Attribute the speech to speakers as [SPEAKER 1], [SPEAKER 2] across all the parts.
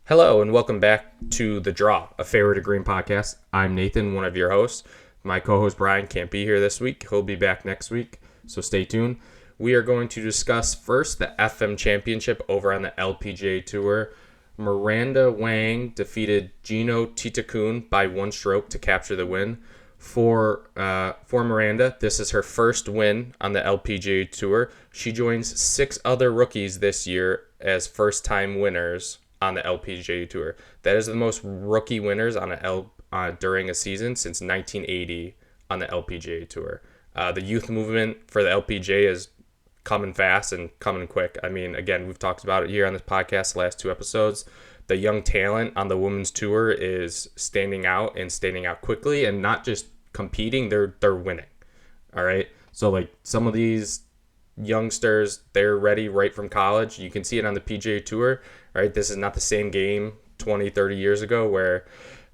[SPEAKER 1] Hello and welcome back to The Draw, a Fairway to Green podcast. I'm Nathan, one of your hosts. My co-host Brian can't be here this week. He'll be back next week, so stay tuned. We are going to discuss first the FM Championship over on the LPGA Tour. Miranda Wang defeated Gino Titakun by one stroke to capture the win. For Miranda, this is her first win on the LPGA Tour. She joins 6 other rookies this year as first-time winners on the LPGA Tour. That is the most rookie winners on during a season since 1980 on the LPGA Tour. The youth movement for the LPGA is coming fast and coming quick. I mean, again, we've talked about it here on this podcast the last 2 episodes. The young talent on the women's tour is standing out and standing out quickly and not just competing, they're winning. All right? So like some of these youngsters, they're ready right from college. You can see it on the PGA Tour, right? This is not the same game 20, 30 years ago where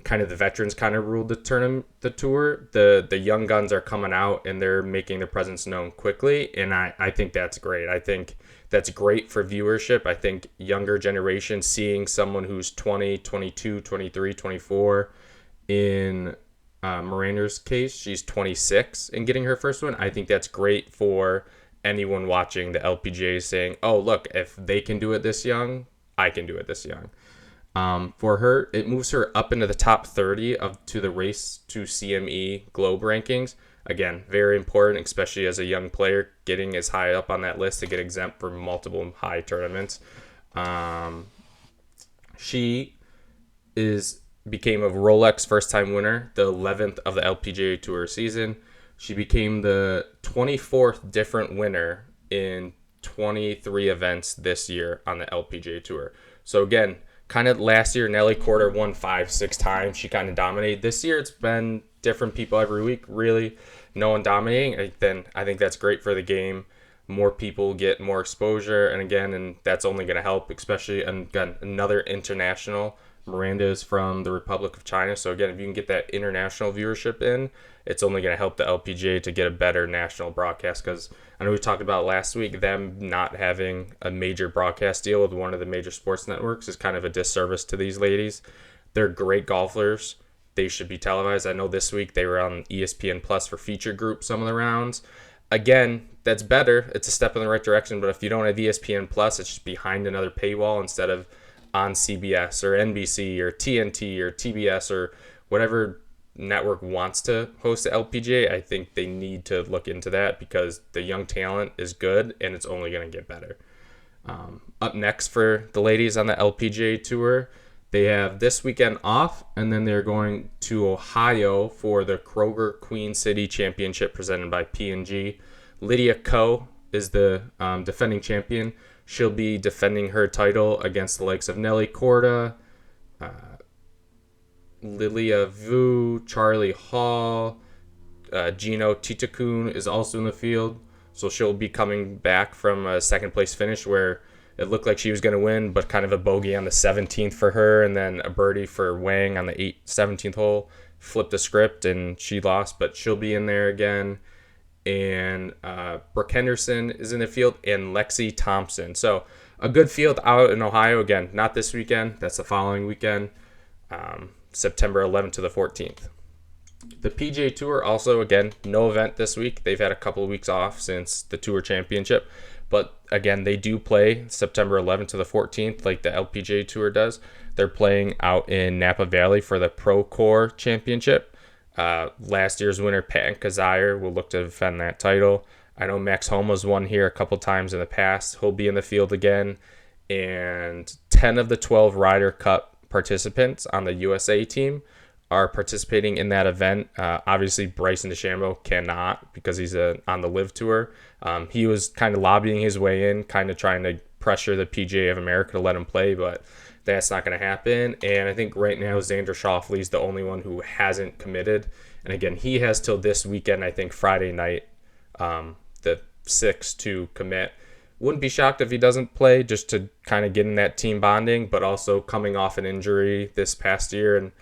[SPEAKER 1] kind of the veterans kind of ruled the tour. The young guns are coming out and they're making their presence known quickly, and I think that's great. I think that's great for viewership. I think younger generation seeing someone who's 20, 22, 23, 24 in Miranda's case, she's 26 and getting her first win. I think that's great for anyone watching the LPGA saying, oh, look, if they can do it this young, I can do it this young. For her, it moves her up into the top 30 to the Race to CME Globe rankings. Again, very important, especially as a young player, getting as high up on that list to get exempt for multiple high tournaments. She became a Rolex first-time winner, the 11th of the LPGA Tour season. She became the 24th different winner in 23 events this year on the LPGA Tour. So again, kind of last year, Nelly Korda won 5-6 times. She kind of dominated. This year, it's been different people every week. Really, no one dominating. Then I think that's great for the game. More people get more exposure, and that's only going to help, especially, and again, another international. Miranda is from the Republic of China. So again, if you can get that international viewership in, it's only going to help the LPGA to get a better national broadcast, because I know we talked about last week, them not having a major broadcast deal with one of the major sports networks is kind of a disservice to these ladies. They're great golfers. They should be televised. I know this week they were on ESPN Plus for feature group some of the rounds. Again, that's better. It's a step in the right direction, but if you don't have ESPN Plus, it's just behind another paywall instead of on CBS or NBC or TNT or TBS or whatever network wants to host the LPGA. I think they need to look into that because the young talent is good and it's only going to get better. Up next for the ladies on the LPGA Tour, they have this weekend off, and then they're going to Ohio for the Kroger Queen City Championship presented by P&G. Lydia Ko is the defending champion. She'll be defending her title against the likes of Nelly Korda, Lilia Vu, Charlie Hall, Gino Titakun is also in the field. So she'll be coming back from a second place finish where it looked like she was going to win, but kind of a bogey on the 17th for her, and then a birdie for Wang on the 17th hole. Flipped the script and she lost, but she'll be in there again. And Brooke Henderson is in the field, and Lexi Thompson. So a good field out in Ohio. Again, not this weekend. That's the following weekend, September 11th to the 14th. The PGA Tour also, again, no event this week. They've had a couple of weeks off since the Tour Championship. But, again, they do play September 11th to the 14th like the LPGA Tour does. They're playing out in Napa Valley for the Procore Championship. Last year's winner, Patton Kizzire, will look to defend that title. I know Max Homa's won here a couple times in the past. He'll be in the field again. And 10 of the 12 Ryder Cup participants on the USA team are participating in that event. Obviously, Bryson DeChambeau cannot because he's on the LIV Tour. He was kind of lobbying his way in, kind of trying to pressure the PGA of America to let him play, but that's not going to happen. And I think right now Xander Schauffele is the only one who hasn't committed. And again, he has till this weekend, I think Friday night, the 6th to commit. Wouldn't be shocked if he doesn't play, just to kind of get in that team bonding, but also coming off an injury this past year and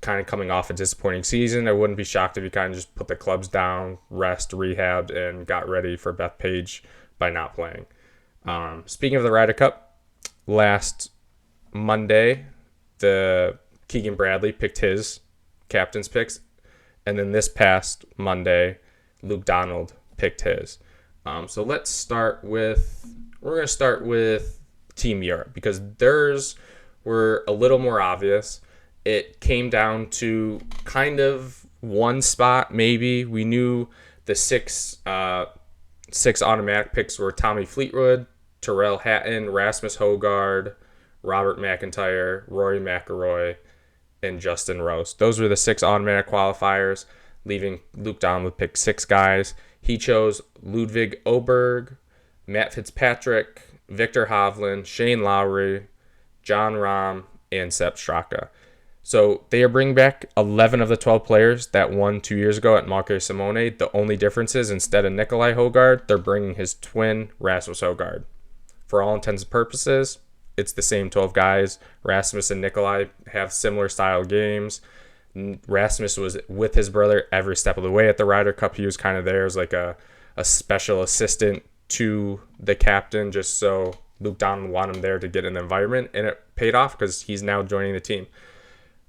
[SPEAKER 1] kind of coming off a disappointing season. I wouldn't be shocked if he kind of just put the clubs down, rest, rehabbed, and got ready for Bethpage by not playing. Speaking of the Ryder Cup, last Monday, the Keegan Bradley picked his captain's picks. And then this past Monday, Luke Donald picked his. So we're going to start with Team Europe because theirs were a little more obvious. It came down to kind of one spot, maybe. We knew the six automatic picks were Tommy Fleetwood, Tyrrell Hatton, Rasmus Højgaard, Robert McIntyre, Rory McIlroy, and Justin Rose. Those were the 6 automatic qualifiers, leaving Luke Donald pick 6 guys. He chose Ludwig Åberg, Matt Fitzpatrick, Victor Hovland, Shane Lowry, John Rahm, and Sepp Straka. So they are bringing back 11 of the 12 players that won 2 years ago at Marquez Simone. The only difference is instead of Nikolai Højgaard, they're bringing his twin, Rasmus Højgaard. For all intents and purposes, it's the same 12 guys. Rasmus and Nikolai have similar style games. Rasmus was with his brother every step of the way at the Ryder Cup. He was kind of there as like a special assistant to the captain, just so Luke Donald wanted him there to get in the environment, and it paid off because he's now joining the team.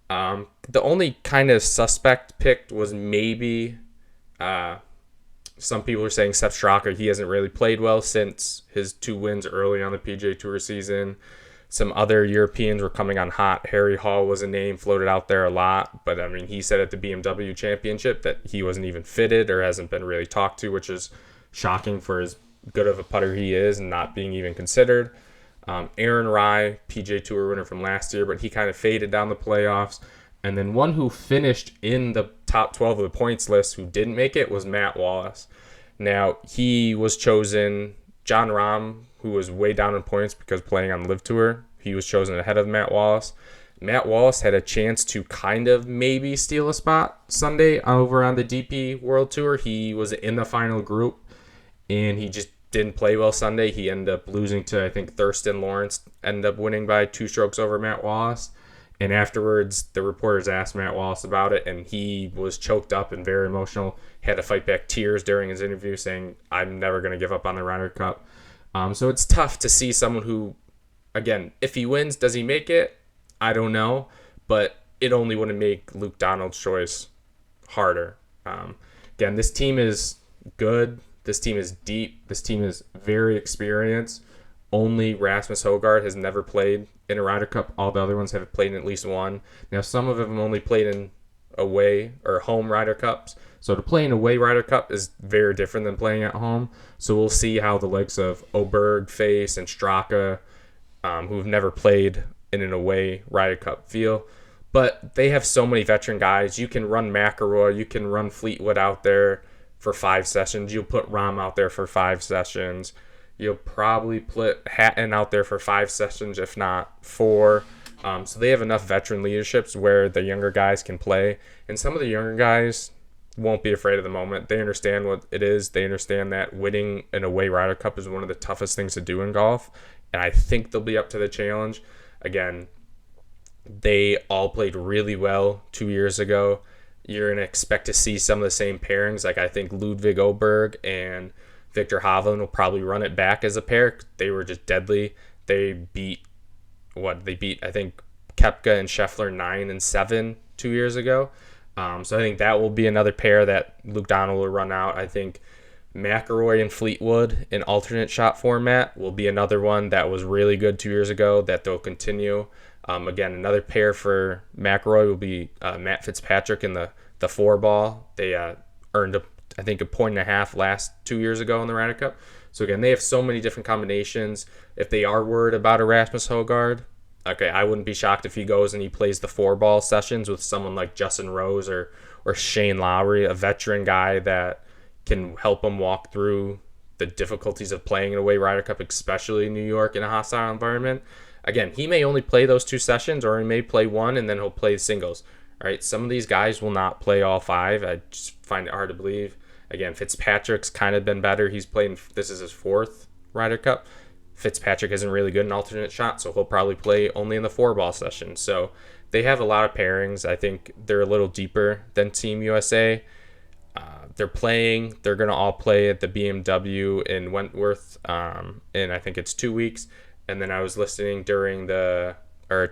[SPEAKER 1] The only kind of suspect picked was maybe some people are saying Sepp Straka. He hasn't really played well since his 2 wins early on the PGA Tour season. Some other Europeans were coming on hot. Harry Hall was a name floated out there a lot, but I mean, he said at the BMW Championship that he wasn't even fitted or hasn't been really talked to, which is shocking for as good of a putter he is and not being even considered. Aaron Rai, PGA Tour winner from last year, but he kind of faded down the playoffs. And then one who finished in the top 12 of the points list who didn't make it was Matt Wallace. Now, he was chosen. John Rahm, who was way down in points because playing on the LIV Tour, he was chosen ahead of Matt Wallace. Matt Wallace had a chance to kind of maybe steal a spot Sunday over on the DP World Tour. He was in the final group, and he just didn't play well Sunday. He ended up losing to, I think, Thurston Lawrence, ended up winning by 2 strokes over Matt Wallace. And afterwards, the reporters asked Matt Wallace about it, and he was choked up and very emotional. Had to fight back tears during his interview, saying, "I'm never going to give up on the Ryder Cup." So it's tough to see someone who, again, if he wins, does he make it? I don't know, but it only wouldn't make Luke Donald's choice harder. Again, this team is good. This team is deep. This team is very experienced. Only Rasmus Højgaard has never played in a Ryder Cup. All the other ones have played in at least one. Now, some of them only played in away or home Ryder Cups. So to play in away Ryder Cup is very different than playing at home. So we'll see how the likes of Åberg, Face, and Straka, who've never played in an away Ryder Cup, feel. But they have so many veteran guys. You can run McIlroy. You can run Fleetwood out there for 5 sessions. You'll put Rahm out there for 5 sessions. You'll probably put Hatton out there for 5 sessions, if not 4. So they have enough veteran leaderships where the younger guys can play. And some of the younger guys won't be afraid of the moment. They understand what it is. They understand that winning an away Ryder Cup is one of the toughest things to do in golf. And I think they'll be up to the challenge. Again, they all played really well 2 years ago. You're going to expect to see some of the same pairings. Like I think Ludwig Åberg and Victor Hovland will probably run it back as a pair. They were just deadly. They beat, I think Koepka and Scheffler 9 and 7 2 years ago. So I think that will be another pair that Luke Donald will run out. I think McIlroy and Fleetwood in alternate shot format will be another one that was really good 2 years ago that they'll continue. Again, another pair for McIlroy will be Matt Fitzpatrick in the 4-ball. They earned, I think, 1.5 points last 2 years ago in the Ryder Cup. So again, they have so many different combinations. If they are worried about a Rasmus Højgaard, okay, I wouldn't be shocked if he goes and he plays the 4-ball sessions with someone like Justin Rose or Shane Lowry, a veteran guy that can help him walk through the difficulties of playing an away Ryder Cup, especially in New York in a hostile environment. Again, he may only play those 2 sessions, or he may play 1 and then he'll play singles. All right, some of these guys will not play all 5. I just find it hard to believe. Again, Fitzpatrick's kind of been better. He's playing, this is his 4th Ryder Cup. Fitzpatrick isn't really good in alternate shot, so he'll probably play only in the 4-ball session. So they have a lot of pairings. I think they're a little deeper than Team USA. They're going to all play at the BMW in Wentworth in I think it's 2 weeks. And then I was listening during the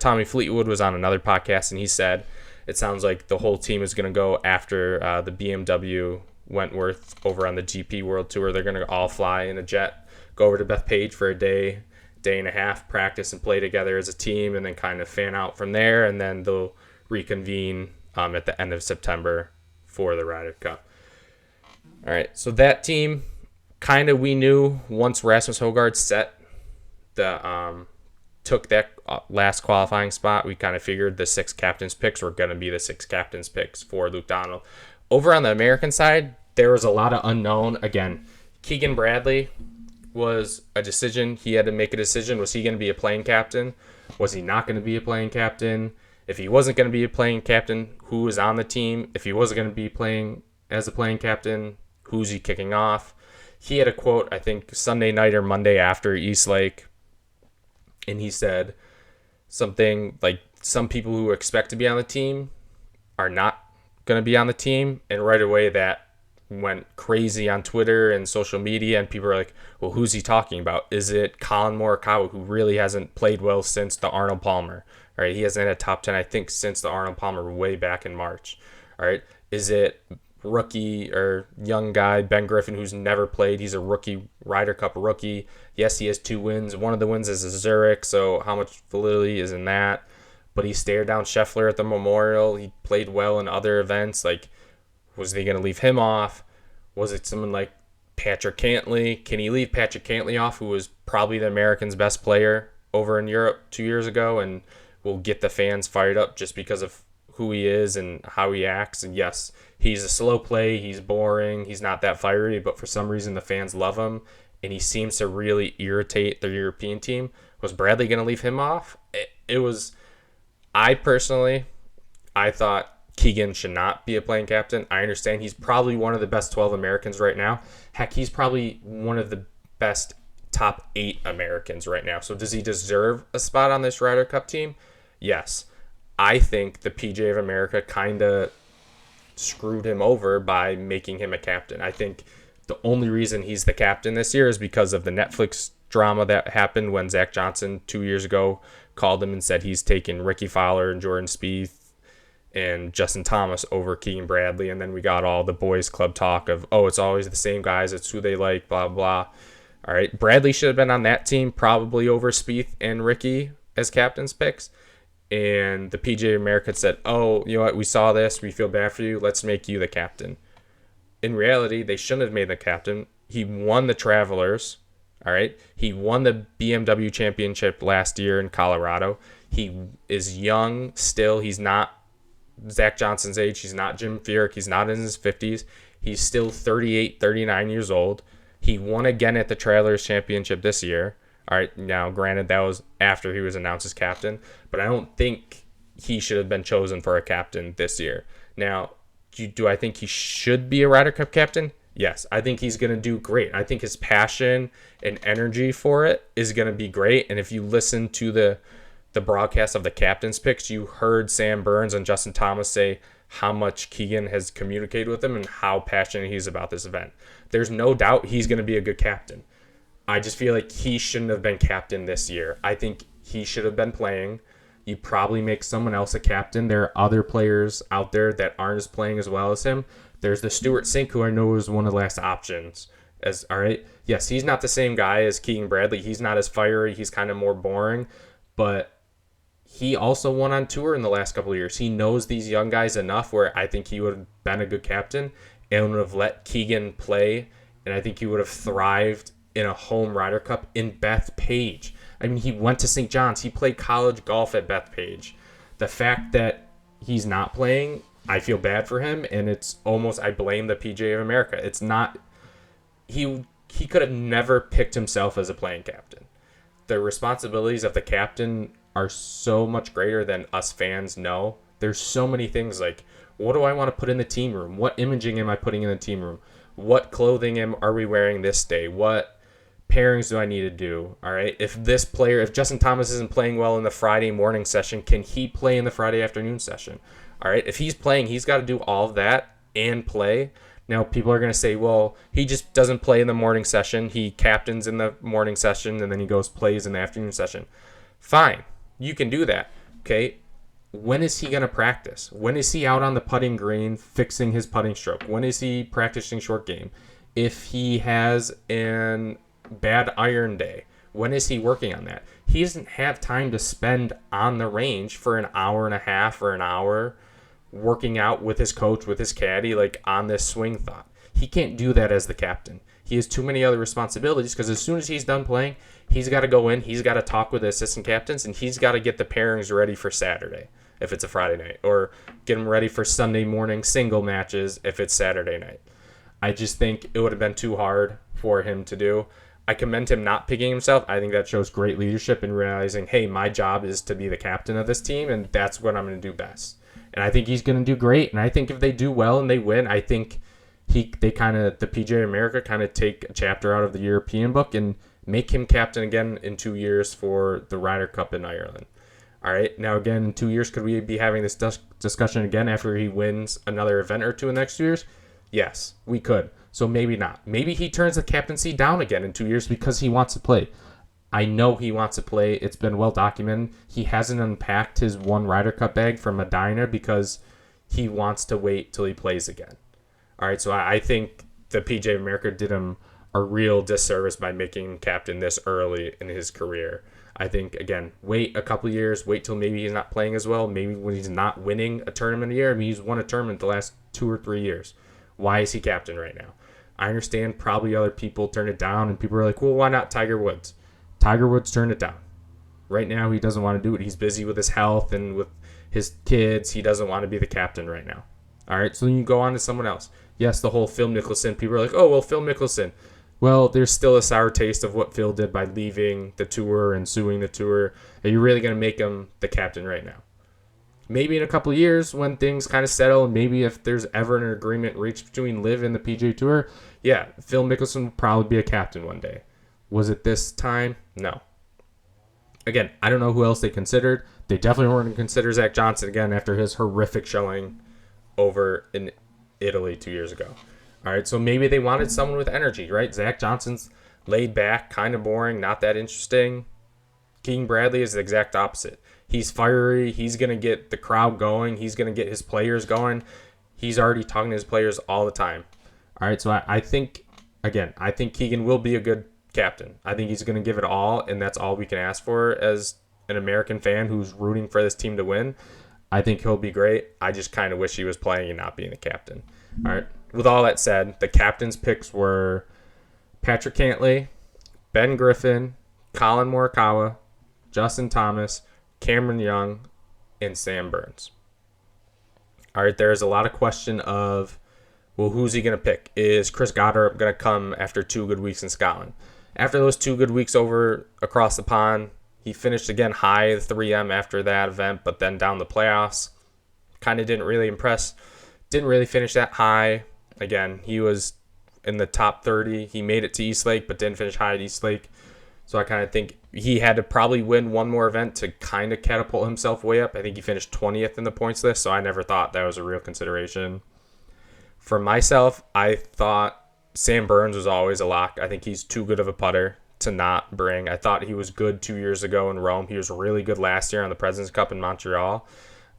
[SPEAKER 1] Tommy Fleetwood was on another podcast, and he said it sounds like the whole team is going to go after the BMW Wentworth over on the GP World Tour. They're going to all fly in a jet, go over to Bethpage for a day and a half, practice and play together as a team, and then kind of fan out from there, and then they'll reconvene at the end of September for the Ryder Cup. All right, so that team, kind of we knew once Rasmus Højgaard took that last qualifying spot, we kind of figured the 6 captains picks were going to be the 6 captains picks for Luke Donald. Over on the American side, there was a lot of unknown. Again, Keegan Bradley was a decision. He had to make a decision. Was he going to be a playing captain? Was he not going to be a playing captain? If he wasn't going to be a playing captain, who was on the team? If he wasn't going to be playing as a playing captain, who's he kicking off? He had a quote, I think, Sunday night or Monday after East Lake, and he said something like, some people who expect to be on the team are not going to be on the team, and right away that went crazy on Twitter and social media, and people are like, well, who's he talking about? Is it Colin Morikawa, who really hasn't played well since the Arnold Palmer? All right, he hasn't had a top 10, I think, since the Arnold Palmer way back in March. All right, is it rookie or young guy Ben Griffin, who's never played? He's a rookie, Ryder Cup rookie. Yes, he has 2 wins. One of the wins is a Zurich, so how much validity is in that? But he stared down Scheffler at the Memorial. He played well in other events. Like, was they going to leave him off? Was it someone like Patrick Cantlay? Can he leave Patrick Cantlay off, who was probably the Americans' best player over in Europe 2 years ago, and will get the fans fired up just because of who he is and how he acts? And yes, he's a slow play. He's boring. He's not that fiery, but for some reason the fans love him, and he seems to really irritate the European team. Was Bradley going to leave him off? It was. I thought Keegan should not be a playing captain. I understand he's probably one of the best 12 Americans right now. Heck, he's probably one of the best top 8 Americans right now. So does he deserve a spot on this Ryder Cup team? Yes. I think the PGA of America kind of screwed him over by making him a captain. I think the only reason he's the captain this year is because of the Netflix drama that happened when Zach Johnson 2 years ago called him and said he's taking Ricky Fowler and Jordan Spieth and Justin Thomas over Keegan Bradley, and then we got all the boys club talk of, oh, it's always the same guys, it's who they like, blah, blah. All right, Bradley should have been on that team, probably over Spieth and Ricky as captain's picks, and the PGA of America said, oh, you know what, we saw this, we feel bad for you, let's make you the captain. In reality, they shouldn't have made the captain. He won the Travelers, all right? He won the BMW Championship last year in Colorado. He is young still. He's not Zach Johnson's age. He's not Jim Furyk. He's not in his 50s. He's still 38, 39 years old. He won again at the Travelers Championship this year. All right, now, granted, that was after he was announced as captain, but I don't think he should have been chosen for a captain this year. Now, do I think he should be a Ryder Cup captain? Yes, I think he's going to do great. I think his passion and energy for it is going to be great. And if you listen to the broadcast of the captain's picks, you heard Sam Burns and Justin Thomas say how much Keegan has communicated with him and how passionate he's about this event. There's no doubt he's going to be a good captain. I just feel like he shouldn't have been captain this year. I think he should have been playing. You probably make someone else a captain. There are other players out there that aren't as playing as well as him. There's the Stuart Sink, who I know is one of the last options. All right, yes, he's not the same guy as Keegan Bradley. He's not as fiery. He's kind of more boring, but he also won on tour in the last couple of years. He knows these young guys enough where I think he would have been a good captain and would have let Keegan play, and I think he would have thrived in a home Ryder Cup in Bethpage. I mean, he went to St. John's. He played college golf at Bethpage. The fact that he's not playing, I feel bad for him, and it's almost, I blame the PGA of America. It's not, he could have never picked himself as a playing captain. The responsibilities of the captain are so much greater than us fans know. There's so many things like, what do I want to put in the team room? What imaging am I putting in the team room? What clothing are we wearing this day? What pairings do I need to do? All right. If Justin Thomas isn't playing well in the Friday morning session, can he play in the Friday afternoon session? All right. If he's playing, he's got to do all of that and play. Now, people are going to say, well, he just doesn't play in the morning session. He captains in the morning session, and then he plays in the afternoon session. Fine. you can do that. Okay. When is he going to practice? When is he out on the putting green fixing his putting stroke? When is he practicing short game? If he has an bad iron day, when is he working on that? He doesn't have time to spend on the range for an hour and a half or an hour working out with his coach, with his caddy, like on this swing thought. He can't do that as the captain. He has too many other responsibilities because as soon as he's done playing, he's got to go in, he's got to talk with the assistant captains, and he's got to get the pairings ready for Saturday if it's a Friday night, or get them ready for Sunday morning single matches if it's Saturday night. I just think it would have been too hard for him to do. I commend him not picking himself. I think that shows great leadership in realizing, hey, my job is to be the captain of this team, and that's what I'm going to do best. And I think he's going to do great. And I think if they do well and they win, I think the PGA America kind of take a chapter out of the European book and make him captain again in 2 years for the Ryder Cup in Ireland. All right. Now, again, in 2 years, could we be having this discussion again after he wins another event or two in the next 2 years? Yes, we could. So maybe not. Maybe he turns the captaincy down again in 2 years because he wants to play. I know he wants to play. It's been well documented. He hasn't unpacked his one Ryder Cup bag from Medina because he wants to wait till he plays again. All right, so I think the PGA of America did him a real disservice by making him captain this early in his career. I think, again, wait a couple years, wait till maybe he's not playing as well, maybe when he's not winning a tournament a year. I mean, he's won a tournament the last 2 or 3 years. Why is he captain right now? I understand probably other people turn it down, and people are like, well, why not Tiger Woods? Tiger Woods turned it down. Right now, he doesn't want to do it. He's busy with his health and with his kids. He doesn't want to be the captain right now. All right, so then you go on to someone else. Yes, the whole Phil Mickelson. People are like, oh, well, Phil Mickelson. Well, there's still a sour taste of what Phil did by leaving the tour and suing the tour. Are you really going to make him the captain right now? Maybe in a couple of years when things kind of settle, and maybe if there's ever an agreement reached between LIV and the PGA Tour, yeah, Phil Mickelson will probably be a captain one day. Was it this time? No. Again, I don't know who else they considered. They definitely weren't going to consider Zach Johnson again after his horrific showing over in Italy 2 years ago. All right, so maybe they wanted someone with energy, right? Zach Johnson's laid back, kind of boring, not that interesting. Keegan Bradley is the exact opposite. He's fiery. He's going to get the crowd going. He's going to get his players going. He's already talking to his players all the time. All right, so I think Keegan will be a good captain. I think he's going to give it all, and that's all we can ask for as an American fan who's rooting for this team to win. I think he'll be great. I just kind of wish he was playing and not being the captain. All right. With all that said, the captain's picks were Patrick Cantlay, Ben Griffin, Colin Morikawa, Justin Thomas, Cameron Young, and Sam Burns. All right, there's a lot of question of, well, who's he going to pick? Is Chris Goddard going to come after 2 good weeks in Scotland? After those 2 good weeks over across the pond, he finished again high 3M after that event, but then down the playoffs. Kind of didn't really impress. Didn't really finish that high. Again, he was in the top 30. He made it to Eastlake, but didn't finish high at Eastlake. So I kind of think he had to probably win one more event to kind of catapult himself way up. I think he finished 20th in the points list, so I never thought that was a real consideration. For myself, I thought Sam Burns was always a lock. I think he's too good of a putter to not bring. I thought he was good 2 years ago in Rome. He was really good last year on the President's Cup in Montreal.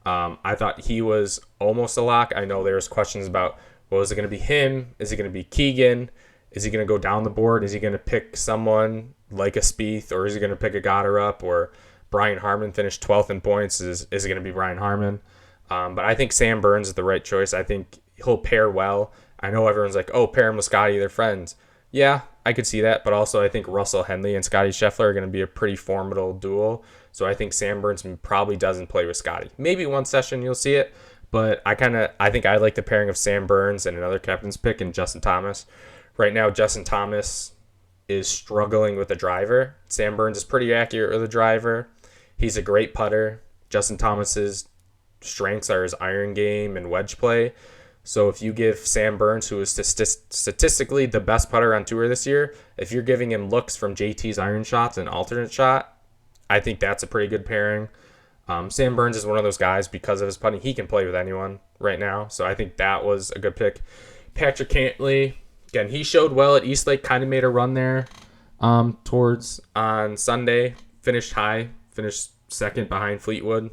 [SPEAKER 1] I thought he was almost a lock. I know there's questions about, well, is it going to be him? Is it going to be Keegan? Is he going to go down the board? Is he going to pick someone like a Spieth, or is he going to pick a Goddard up? Or Brian Harman finished 12th in points. Is it going to be Brian Harman? But I think Sam Burns is the right choice. I think he'll pair well. I know everyone's like, oh, pair him with Scotty, they're friends. Yeah, I could see that. But also I think Russell Henley and Scotty Scheffler are going to be a pretty formidable duel. So I think Sam Burns probably doesn't play with Scotty. Maybe one session you'll see it. But I think I like the pairing of Sam Burns and another captain's pick and Justin Thomas. Right now, Justin Thomas is struggling with the driver. Sam Burns is pretty accurate with the driver. He's a great putter. Justin Thomas's strengths are his iron game and wedge play. So if you give Sam Burns, who is statistically the best putter on tour this year, if you're giving him looks from JT's iron shots and alternate shot, I think that's a pretty good pairing. Sam Burns is one of those guys, because of his putting, he can play with anyone right now. So I think that was a good pick. Patrick Cantlay, again, he showed well at Eastlake, kind of made a run there towards on Sunday. Finished high, finished second behind Fleetwood.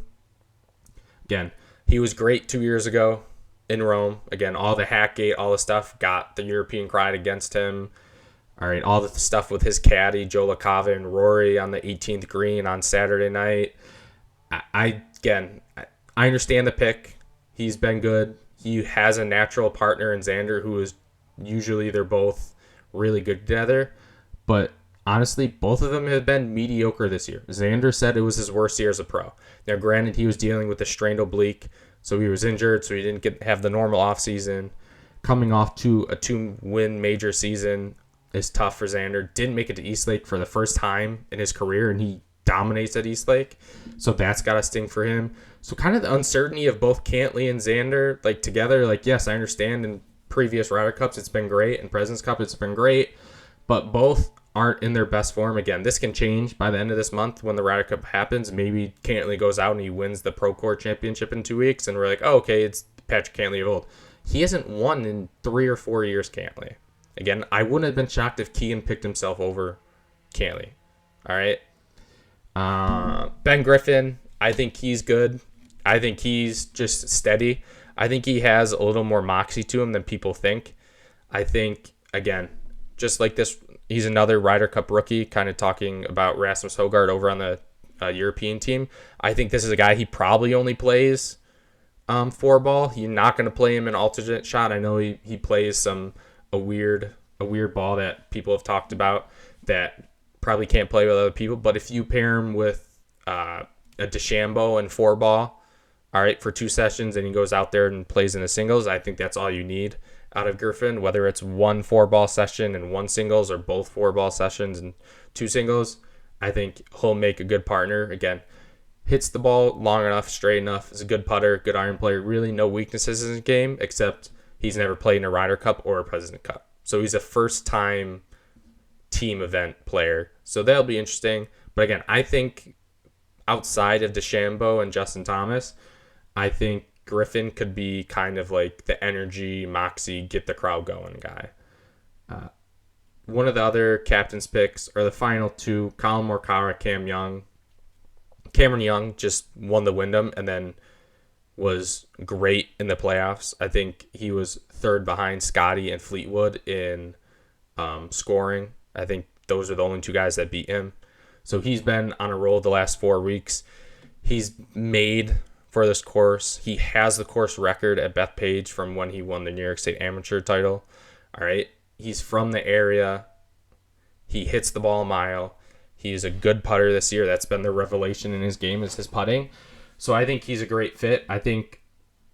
[SPEAKER 1] Again, he was great 2 years ago in Rome. Again, all the Hackgate, all the stuff got the European cried against him. All right, all the stuff with his caddy, Joe LaCava and Rory on the 18th green on Saturday night. I understand the pick. He's been good. He has a natural partner in Xander, who is usually they're both really good together. But honestly, both of them have been mediocre this year. Xander said it was his worst year as a pro. Now, granted, he was dealing with a strained oblique, so he was injured, so he didn't have the normal offseason. Coming off to a 2-win major season is tough for Xander. Didn't make it to Eastlake for the first time in his career, and he dominates at Eastlake. So that's got to sting for him. So kind of the uncertainty of both Cantley and Xander, like together, like, yes, I understand in previous Ryder Cups it's been great, and President's Cup it's been great, but both aren't in their best form. Again, this can change by the end of this month when the Ryder Cup happens. Maybe Cantley goes out and he wins the Pro Tour Championship in 2 weeks, and we're like, oh, okay, it's Patrick Cantley of old. He hasn't won in 3 or 4 years, Cantley. Again, I wouldn't have been shocked if Keegan picked himself over Cantley. All right. Ben Griffin, I think he's good. I think he's just steady. I think he has a little more moxie to him than people think. I think, again, just like this, he's another Ryder Cup rookie, kind of talking about Rasmus Højgaard over on the European team. I think this is a guy he probably only plays 4-ball. You're not going to play him an alternate shot. I know he plays a weird ball that people have talked about that probably can't play with other people. But if you pair him with a DeChambeau and 4-ball, all right, for 2 sessions, and he goes out there and plays in the singles, I think that's all you need out of Griffin, whether it's 1 4-ball session and 1 singles or both 4-ball sessions and 2 singles. I think he'll make a good partner. Again, hits the ball long enough, straight enough, is a good putter, good iron player, really no weaknesses in his game, except he's never played in a Ryder Cup or a President Cup. So he's a first-time team event player. So that'll be interesting. But again, I think outside of DeChambeau and Justin Thomas, I think Griffin could be kind of like the energy, moxie, get the crowd going guy. One of the other captain's picks are the final 2, Colin Morikawa, Cameron Young just won the Wyndham and then was great in the playoffs. I think he was 3rd behind Scotty and Fleetwood in scoring. I think those are the only 2 guys that beat him. So he's been on a roll the last 4 weeks. He's made for this course. He has the course record at Bethpage from when he won the New York State Amateur title. All right. He's from the area. He hits the ball a mile. He's a good putter this year. That's been the revelation in his game, is his putting. So I think he's a great fit. I think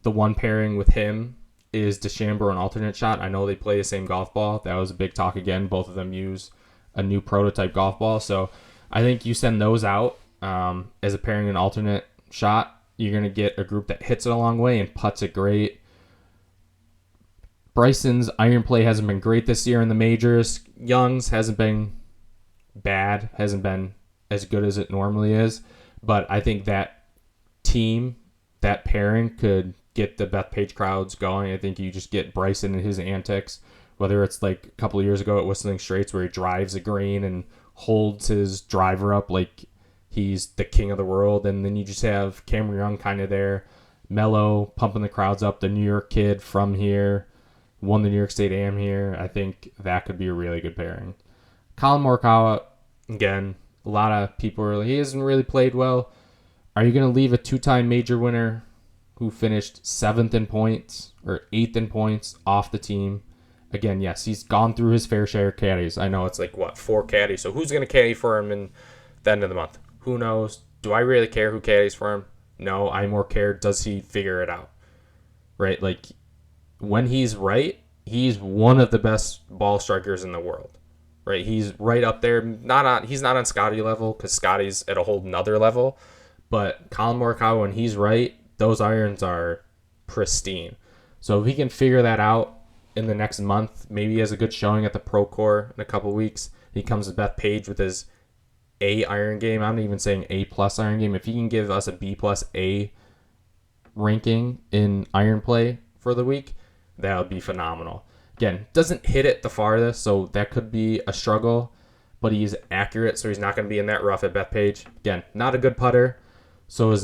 [SPEAKER 1] the one pairing with him is DeChambeau and alternate shot. I know they play the same golf ball. That was a big talk again. Both of them use a new prototype golf ball. So I think you send those out as a pairing and alternate shot. You're going to get a group that hits it a long way and putts it great. Bryson's iron play hasn't been great this year in the majors. Young's hasn't been bad, hasn't been as good as it normally is. But I think that team, that pairing could get the Bethpage crowds going. I think you just get Bryson and his antics, whether it's like a couple of years ago at Whistling Straits where he drives a green and holds his driver up like he's the king of the world. And then you just have Cameron Young kind of there, mellow, pumping the crowds up, the New York kid from here, won the New York State Am here. I think that could be a really good pairing. Colin Morikawa, again, a lot of people are like, he hasn't really played well. Are you going to leave a 2-time major winner who finished 7th in points or 8th in points off the team? Again, yes, he's gone through his fair share of caddies. I know it's like, 4 caddies. So who's going to caddy for him in the end of the month? Who knows? Do I really care who caddies for him? No, I more care, does he figure it out? Right? Like, when he's right, he's one of the best ball strikers in the world. Right? He's right up there. He's not on Scotty level because Scotty's at a whole nother level. But Colin Morikawa, when he's right, those irons are pristine. So if he can figure that out in the next month, maybe he has a good showing at the Pro Tour in a couple weeks. He comes to Bethpage with his A iron game. I'm not even saying A+ iron game. If he can give us a B+ A ranking in iron play for the week, that would be phenomenal. Again, doesn't hit it the farthest, so that could be a struggle, but he's accurate, so he's not going to be in that rough at Bethpage. Again, not a good putter, So is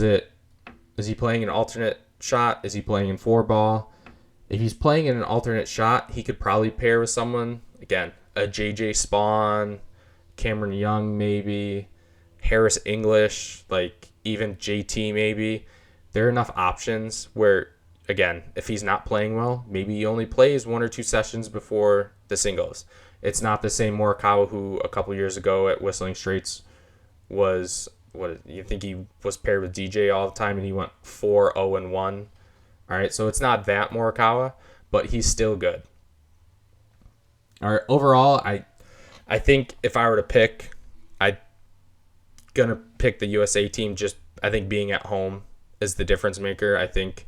[SPEAKER 1] he playing an alternate shot? Is he playing in 4-ball? If he's playing in an alternate shot, he could probably pair with someone. Again, a JJ Spawn, Cameron Young maybe, Harris English, like even JT maybe. There are enough options where, again, if he's not playing well, maybe he only plays 1 or 2 sessions before the singles. It's not the same Morikawa who a couple years ago at Whistling Straits was, what you think he was paired with DJ all the time and he went 4-0-1. All right, so it's not that Morikawa, but he's still good. All right, overall, I think if I were to pick, I'm gonna pick the USA team. Just I think being at home is the difference maker. I think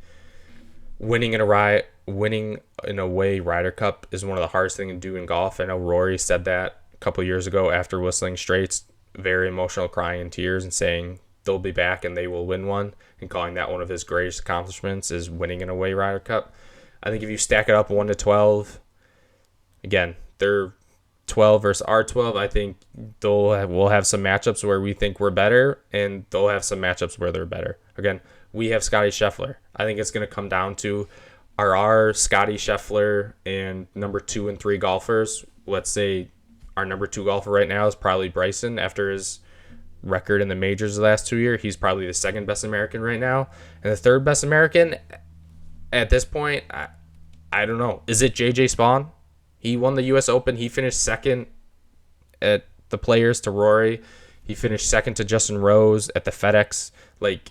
[SPEAKER 1] winning in a way Ryder Cup is one of the hardest things to do in golf. I know Rory said that a couple years ago after Whistling Straits, very emotional, crying in tears and saying they'll be back and they will win one, and calling that one of his greatest accomplishments is winning an away Ryder Cup. I think if you stack it up 1-12, again, they're 12 versus our 12. I think we'll have some matchups where we think we're better, and they'll have some matchups where they're better. Again, we have Scotty Scheffler. I think it's going to come down to our Scotty Scheffler and number 2 and 3 golfers. Let's say our number 2 golfer right now is probably Bryson after his record in the majors the last 2 years. He's probably the second best American right now. And the third best American at this point, I don't know. Is it JJ Spawn? He won the U.S. Open. He finished second at the Players to Rory. He finished second to Justin Rose at the FedEx. Like,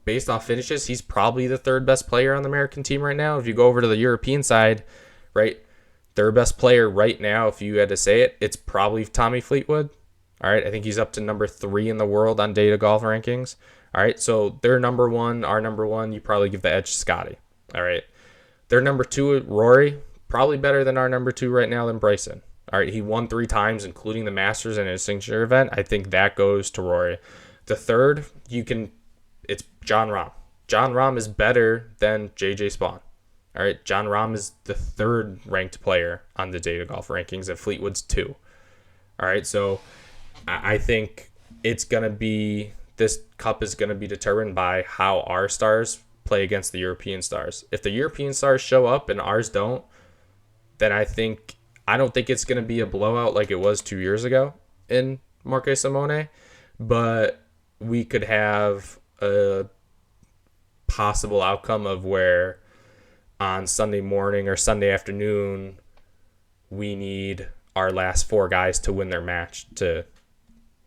[SPEAKER 1] based off finishes, he's probably the third best player on the American team right now. If you go over to the European side, right, third best player right now, if you had to say it, it's probably Tommy Fleetwood. All right, I think he's up to number 3 in the world on Data Golf rankings. All right, so they're number 1, our number 1, you probably give the edge to Scotty. All right, their number 2, Rory, probably better than our number 2 right now than Bryson. All right, he won 3 times, including the Masters and his signature event. I think that goes to Rory. The third, it's Jon Rahm. Jon Rahm is better than JJ Spawn. All right, Jon Rahm is the 3rd ranked player on the Data Golf rankings, and Fleetwood's 2. All right, so I think it's going to be, this cup is going to be determined by how our stars play against the European stars. If the European stars show up and ours don't, then I don't think it's going to be a blowout like it was 2 years ago in Marque Simone, but we could have a possible outcome of where on Sunday morning or Sunday afternoon, we need our last 4 guys to win their match to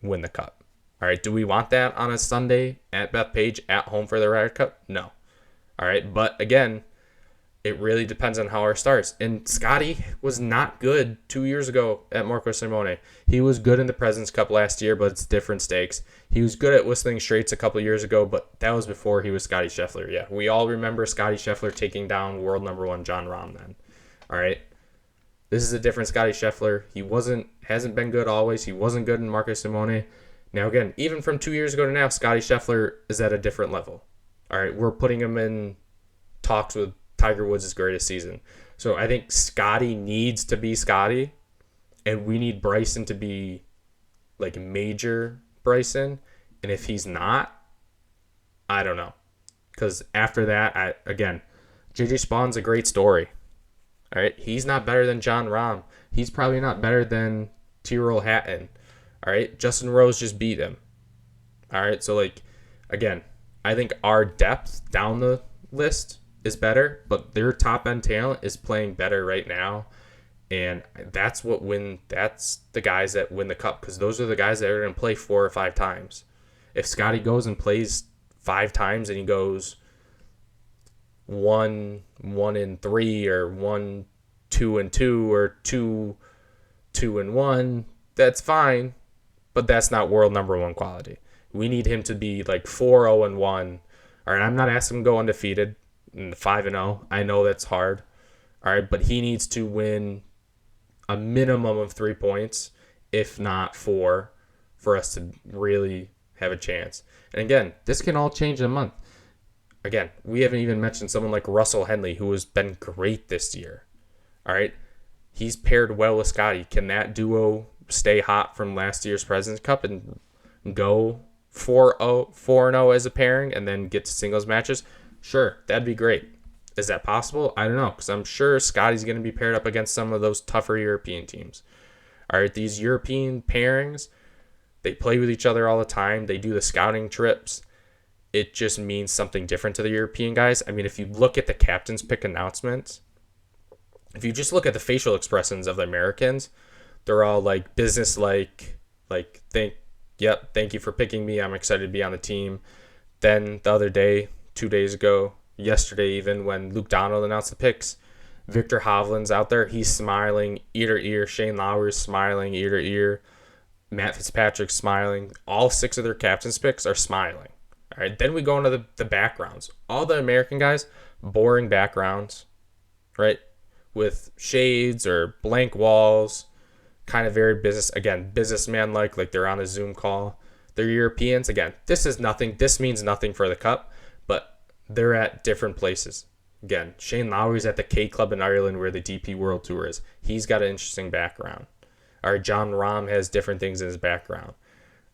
[SPEAKER 1] win the cup. All right, do we want that on a Sunday at Bethpage at home for the Ryder Cup? No. All right, but again, it really depends on how our starts. And Scotty was not good 2 years ago at Marco Simone. He was good in the President's Cup last year, but it's different stakes. He was good at Whistling Straits a couple years ago, but that was before he was Scotty Scheffler. Yeah, we all remember Scotty Scheffler taking down world number 1 Jon Rahm then. All right, this is a different Scotty Scheffler. He hasn't been good always. He wasn't good in Marco Simone. Now again, even from 2 years ago to now, Scotty Scheffler is at a different level. All right, we're putting him in talks with Tiger Woods' greatest season. So I think Scotty needs to be Scotty, and we need Bryson to be like major Bryson. And if he's not, I don't know. Because after that, again, JJ Spawn's a great story. All right, he's not better than Jon Rahm. He's probably not better than Tyrrell Hatton. All right, Justin Rose just beat him. All right, so like, again, I think our depth down the list is better, but their top end talent is playing better right now, and that's the guys that win the cup, because those are the guys that are going to play 4 or 5 times. If Scotty goes and plays 5 times and he goes 1-3 or 1-2-2 or 2-2-1, that's fine, but that's not world number 1 quality. We need him to be like 4-0-1. All right, I'm not asking him to go undefeated. 5-0. I know that's hard. All right, but he needs to win a minimum of 3 points, if not 4, for us to really have a chance. And again, this can all change in a month. Again, we haven't even mentioned someone like Russell Henley, who has been great this year. All right, he's paired well with Scotty. Can that duo stay hot from last year's President's Cup and go 4-0 as a pairing and then get to singles matches, sure, that'd be great. Is that possible? I don't know, because I'm sure Scotty's going to be paired up against some of those tougher European teams. All right, these European pairings, they play with each other all the time. They do the scouting trips. It just means something different to the European guys. I mean, if you look at the captain's pick announcements, if you just look at the facial expressions of the Americans, they're all like business-like, thank you for picking me. I'm excited to be on the team. Then the other day, 2 days ago, yesterday even, when Luke Donald announced the picks, Victor Hovland's out there. He's smiling ear to ear. Shane Lowry's smiling ear to ear. Matt Fitzpatrick's smiling. All 6 of their captain's picks are smiling. All right, then we go into the backgrounds. All the American guys, boring backgrounds, right? With shades or blank walls, kind of very businessman-like, like they're on a Zoom call. They're Europeans. Again, this is nothing. This means nothing for the Cup, but they're at different places. Again, Shane Lowry's at the K Club in Ireland where the DP World Tour is. He's got an interesting background. All right, John Rahm has different things in his background.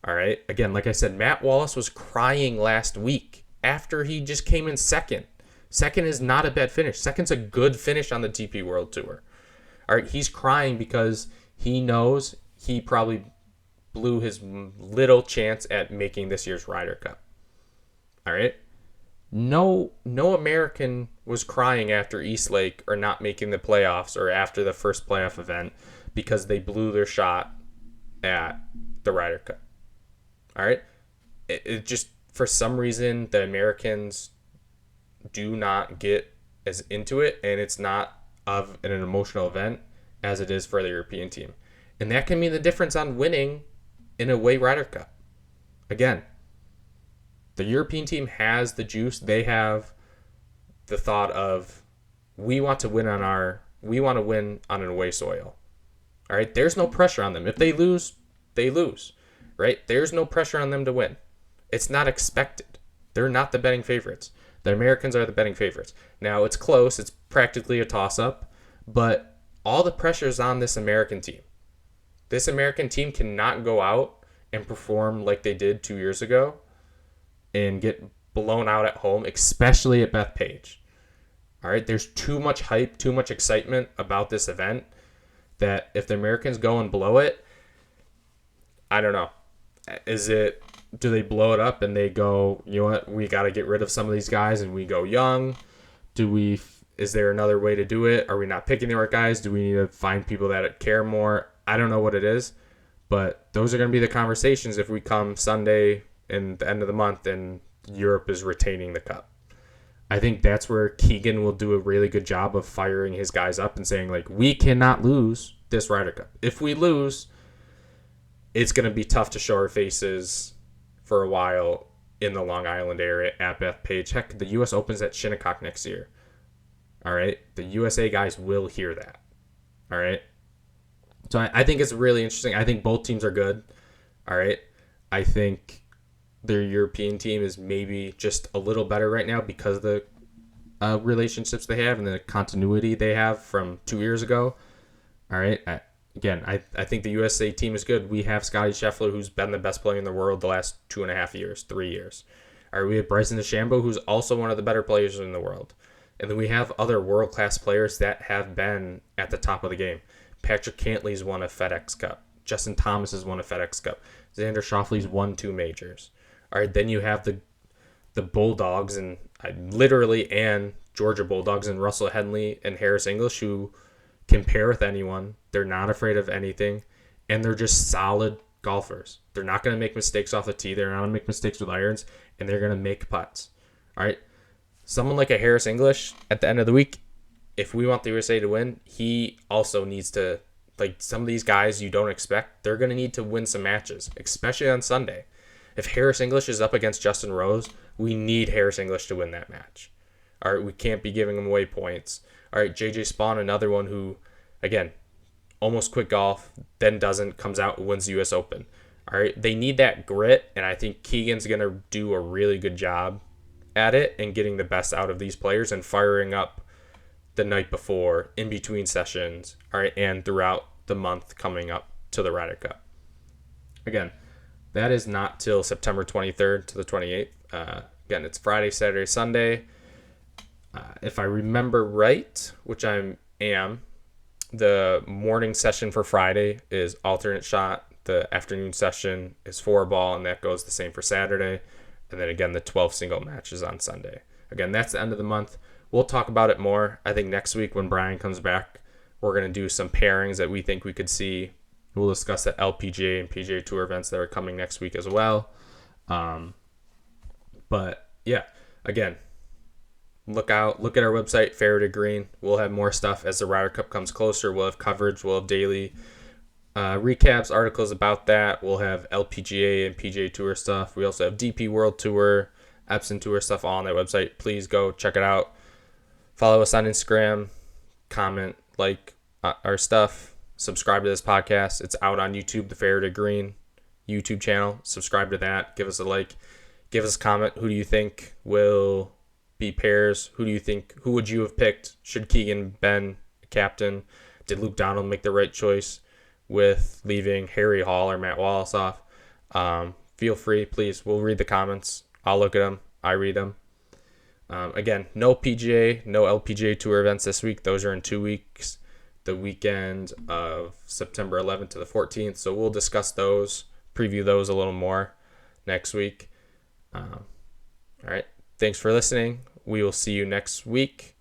[SPEAKER 1] All right, again, like I said, Matt Wallace was crying last week after he just came in second. Second is not a bad finish. Second's a good finish on the DP World Tour. All right, he's crying because he knows he probably blew his little chance at making this year's Ryder Cup. All right. No American was crying after Eastlake or not making the playoffs or after the first playoff event because they blew their shot at the Ryder Cup. All right. It just, for some reason, the Americans do not get as into it, and it's not of an emotional event as it is for the European team. And that can mean the difference on winning in a away Ryder Cup. Again, the European team has the juice. They have the thought of, we want to win on an away soil. All right, there's no pressure on them. If they lose, they lose. Right? There's no pressure on them to win. It's not expected. They're not the betting favorites. The Americans are the betting favorites. Now, it's close. It's practically a toss-up, but all the pressure is on this American team. This American team cannot go out and perform like they did 2 years ago and get blown out at home, especially at Bethpage. All right, there's too much hype, too much excitement about this event that if the Americans go and blow it, I don't know. Do they blow it up and they go, you know what, we got to get rid of some of these guys and we go young? Is there another way to do it? Are we not picking the right guys? Do we need to find people that care more? I don't know what it is, but those are going to be the conversations if we come Sunday and the end of the month and Europe is retaining the Cup. I think that's where Keegan will do a really good job of firing his guys up and saying, like, we cannot lose this Ryder Cup. If we lose, it's going to be tough to show our faces for a while in the Long Island area at Bethpage. Heck, the U.S. Open's at Shinnecock next year. All right? The USA guys will hear that. All right? So I think it's really interesting. I think both teams are good. All right? I think their European team is maybe just a little better right now because of the relationships they have and the continuity they have from 2 years ago. All right? I think the USA team is good. We have Scotty Scheffler, who's been the best player in the world the last 2.5 years, 3 years. All right, we have Bryson DeChambeau, who's also one of the better players in the world. And then we have other world-class players that have been at the top of the game. Patrick Cantley's won a FedEx Cup. Justin Thomas has won a FedEx Cup. Xander Schauffele's won 2 majors. All right, then you have the Bulldogs and Georgia Bulldogs and Russell Henley and Harris English, who can pair with anyone. They're not afraid of anything, and they're just solid golfers. They're not going to make mistakes off the tee. They're not going to make mistakes with irons, and they're going to make putts. All right, someone like a Harris English at the end of the week, if we want the USA to win, he also needs to, like some of these guys you don't expect, they're going to need to win some matches, especially on Sunday. If Harris English is up against Justin Rose, we need Harris English to win that match. All right, we can't be giving him away points. All right, JJ Spawn, another one who, again, almost quit golf, then doesn't, comes out and wins the U.S. Open. All right, they need that grit, and I think Keegan's going to do a really good job at it and getting the best out of these players and firing up the night before, in between sessions, all right, and throughout the month coming up to the Ryder Cup. Again, That is not till September 23rd to the 28th. Again, it's Friday, Saturday, Sunday. If I remember right, which I am, the morning session for Friday is alternate shot. The afternoon session is 4-ball, and that goes the same for Saturday. And then again, the 12 single matches on Sunday. Again, that's the end of the month. We'll talk about it more. I think next week when Brian comes back, we're going to do some pairings that we think we could see. We'll discuss the LPGA and PGA Tour events that are coming next week as well. But yeah, again, look at our website, Fairway to Green. We'll have more stuff as the Ryder Cup comes closer. We'll have coverage. We'll have daily recaps, articles about that. We'll have LPGA and PGA Tour stuff. We also have DP World Tour, Epson Tour stuff all on that website. Please go check it out. Follow us on Instagram. Comment, like our stuff. Subscribe to this podcast. It's out on YouTube, the Fairway to Green YouTube channel. Subscribe to that. Give us a like. Give us a comment. Who do you think will be pairs? Who would you have picked? Should Keegan been captain? Did Luke Donald make the right choice with leaving Harry Hall or Matt Wallace off? Feel free, please. We'll read the comments. I'll look at them. I read them. Again, no PGA, no LPGA Tour events this week. Those are in 2 weeks, the weekend of September 11th to the 14th. So we'll discuss those, preview those a little more next week. All right. Thanks for listening. We will see you next week.